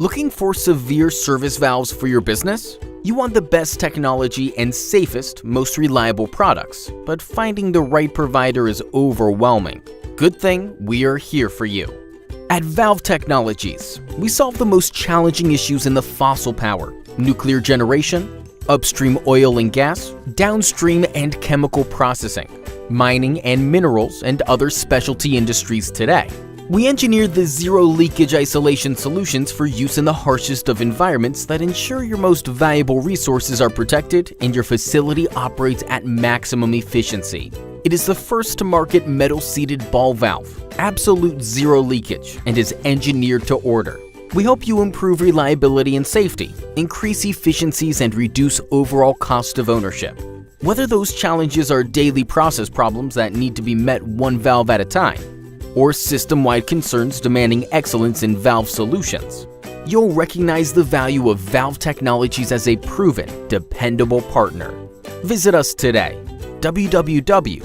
Looking for severe service valves for your business? You want the best technology and safest, most reliable products, but finding the right provider is overwhelming. Good thing we are here for you. At ValvTechnologies, we solve the most challenging issues in the fossil power, nuclear generation, upstream oil and gas, downstream and chemical processing, mining and minerals, and other specialty industries today. We engineered the zero-leakage isolation solutions for use in the harshest of environments that ensure your most valuable resources are protected and your facility operates at maximum efficiency. It is the first-to-market metal-seated ball valve, absolute zero leakage, and is engineered to order. We help you improve reliability and safety, increase efficiencies, and reduce overall cost of ownership. Whether those challenges are daily process problems that need to be met one valve at a time, or system-wide concerns demanding excellence in valve solutions, you'll recognize the value of ValvTechnologies as a proven, dependable partner. Visit us today, www.valve.com.